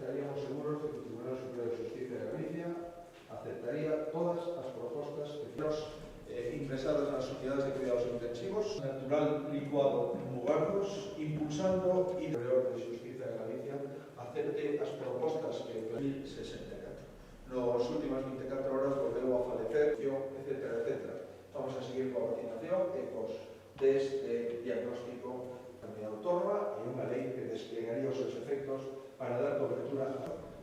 estaríamos seguros de que o Tribunal Superior de Justicia de Galicia aceptaría todas as propostas que ingresadas nas unidades de cuidados intensivos, natural licuado en Mugardos, impulsando e o Superior de Justicia de Galicia acepte as propostas que en 2064. Nos últimas 24 horas volveu a falecer, etc. Vamos a seguir coa vacinación e cos test de diagnóstico da comunidade autónoma e unha lei que desplegaría os seus efectos para dar cobertura.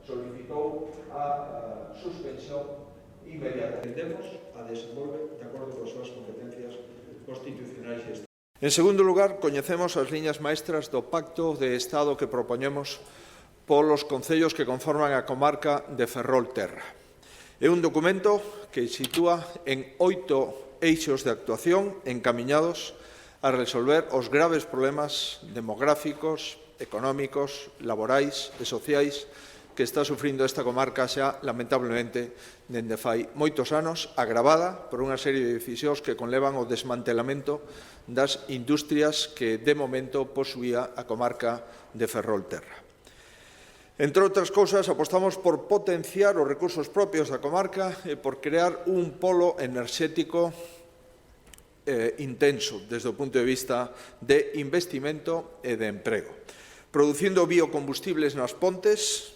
Solicitou a suspensión inmediata. Tendemos a desenvolver de acordo con as súas competencias constitucionais e estatais. En segundo lugar, coñecemos as liñas maestras do Pacto de Estado que propoñemos polos concellos que conforman a comarca de Ferrol-Terra. É un documento que sitúa en 8 eixos de actuación encamiñados a resolver os graves problemas demográficos, económicos, laborais e sociais que está sufrindo esta comarca xa, lamentablemente, dende fai moitos anos, agravada por unha serie de decisións que conlevan o desmantelamento das industrias que, de momento, posuía a comarca de Ferrol-Terra. Entre outras cousas, apostamos por potenciar os recursos propios da comarca e por crear un polo enerxético intenso desde o punto de vista de investimento e de emprego, producindo biocombustibles nas pontes,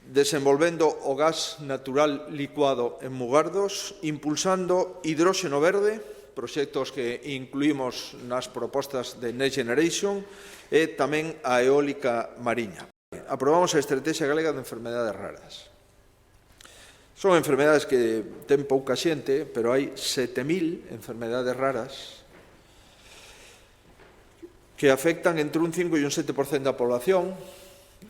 desenvolvendo o gas natural licuado en Mugardos, impulsando hidróxeno verde, proxectos que incluímos nas propostas de Next Generation, e tamén a eólica mariña. Aprobamos a Estrategia Galega de Enfermedades Raras. Son enfermedades que ten pouca xente, pero hai 7.000 enfermedades raras que afectan entre un 5 e un 7% da población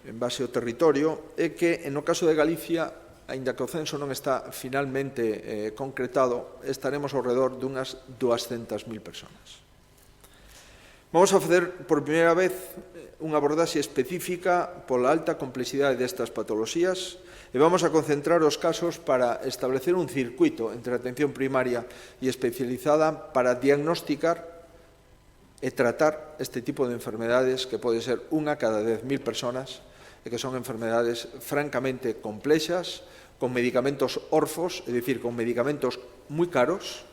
en base ao territorio e que, no caso de Galicia, aínda que o censo non está finalmente concretado, estaremos ao redor dunhas 200.000 persoas. Vamos a facer por primeira vez unha abordaxe específica pola alta complexidade destas patoloxías e vamos a concentrar os casos para establecer un circuito entre a atención primaria e especializada para diagnosticar e tratar este tipo de enfermedades que pode ser unha cada 10.000 personas e que son enfermedades francamente complexas, con medicamentos orfos, é dicir, con medicamentos moi caros,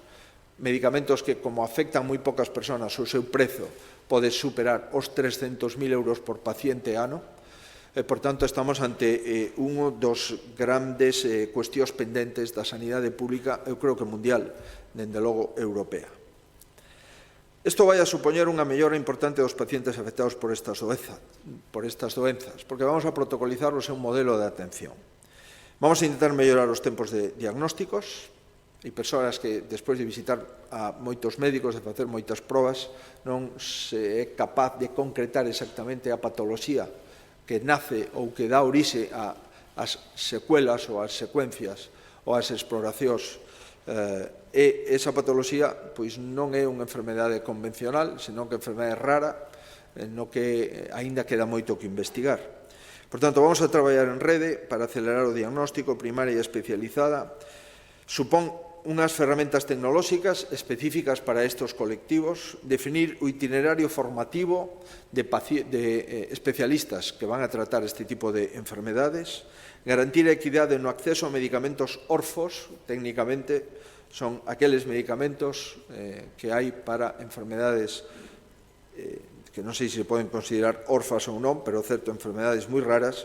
medicamentos que, como afectan moi pocas persoas, o seu prezo pode superar os 300.000 euros por paciente ano. Por tanto, estamos ante un dos grandes cuestións pendentes da sanidade pública, eu creo que mundial, dende logo europea. Isto vai a supoñer unha mellora importante dos pacientes afectados por estas doenzas, porque vamos a protocolizarlos en un modelo de atención. Vamos a intentar mellorar os tempos de diagnósticos. Hai persoas que, despois de visitar a moitos médicos, de facer moitas probas, non se é capaz de concretar exactamente a patoloxía que nace ou que dá orixe ás secuelas ou ás secuencias ou ás exploracións. E esa patoloxía pois, non é unha enfermedade convencional, senón que é enfermedade rara, no que aínda queda moito que investigar. Por tanto, vamos a traballar en rede para acelerar o diagnóstico primaria e especializada. Supón unhas ferramentas tecnolóxicas específicas para estes colectivos, definir o itinerario formativo de especialistas que van a tratar este tipo de enfermedades, garantir a equidade no acceso a medicamentos orfos, técnicamente son aqueles medicamentos que hai para enfermedades que non sei se poden considerar orfas ou non, pero certo, enfermedades moi raras,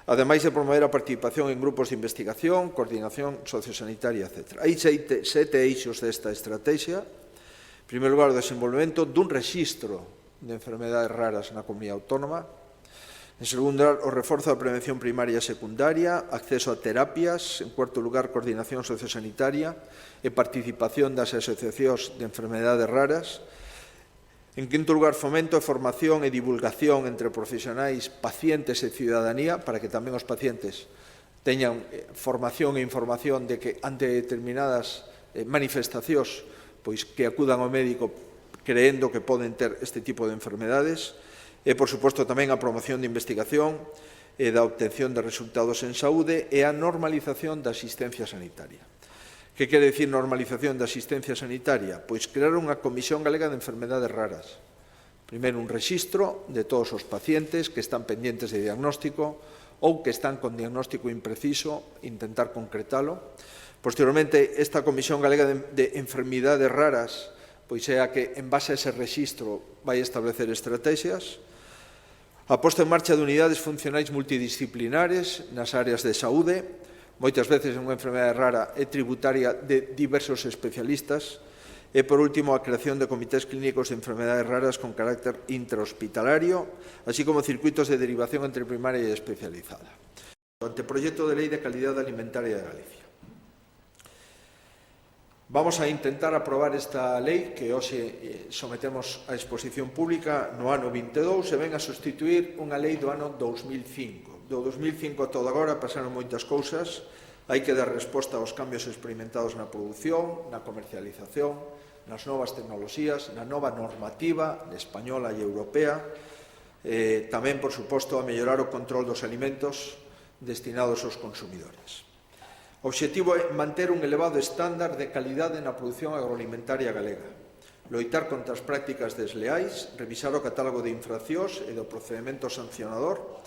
ademais de promover a participación en grupos de investigación, coordinación sociosanitaria, etc. Hai 7 eixos desta estrategia. En primeiro lugar, o desenvolvemento dun rexistro de enfermedades raras na comunidade autónoma. En segundo lugar, o reforzo da prevención primaria e secundaria, acceso a terapias. En cuarto lugar, coordinación sociosanitaria e participación das asociacións de enfermedades raras. En quinto lugar, fomento, formación e divulgación entre profesionais, pacientes e cidadanía, para que tamén os pacientes teñan formación e información de que ante determinadas manifestacións pois que acudan ao médico creendo que poden ter este tipo de enfermedades. E, por suposto, tamén a promoción de investigación e da obtención de resultados en saúde e a normalización da asistencia sanitaria. Que quere dicir normalización da asistencia sanitaria? Pois crear unha Comisión Galega de Enfermedades Raras Primeiro, un rexistro de todos os pacientes que están pendientes de diagnóstico ou que están con diagnóstico impreciso, intentar concretalo. Posteriormente, esta Comisión Galega de Enfermidades Raras, pois é a que, en base a ese rexistro, vai establecer estrategias. A posta en marcha de unidades funcionais multidisciplinares nas áreas de saúde. Moitas veces unha enfermedade rara é tributaria de diversos especialistas. E, por último, a creación de comités clínicos de enfermedades raras con carácter intrahospitalario, así como circuitos de derivación entre primaria e especializada. O anteproyecto de Lei de Calidade Alimentaria de Galicia. Vamos a intentar aprobar esta lei que hoxe sometemos a exposición pública no ano 22 e ven a sustituir unha lei do ano 2005. Do 2005 a todo agora pasaron moitas cousas. Hai que dar resposta aos cambios experimentados na produción, na comercialización, nas novas tecnoloxías, na nova normativa española e europea, tamén, por suposto, a mellorar o control dos alimentos destinados aos consumidores. O obxectivo é manter un elevado estándar de calidade na produción agroalimentaria galega, loitar contra as prácticas desleais, revisar o catálogo de infraccións e do procedimento sancionador,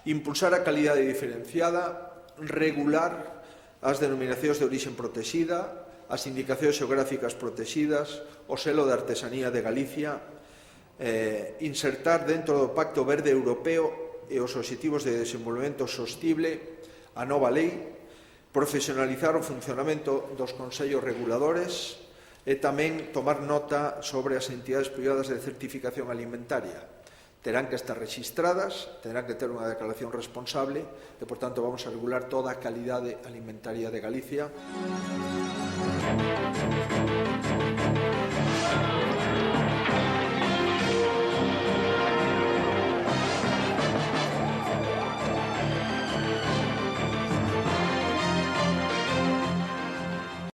impulsar a calidade diferenciada, regular as denominacións de orixen protexida, as indicacións xeográficas protexidas, o selo de artesanía de Galicia, insertar dentro do Pacto Verde Europeo e os Obxectivos de Desenvolvemento Sostible a nova lei, profesionalizar o funcionamento dos consellos reguladores e tamén tomar nota sobre as entidades privadas de certificación alimentaria. Terán que estar rexistradas, terán que ter unha declaración responsable e, por tanto, vamos a regular toda a calidade alimentaria de Galicia.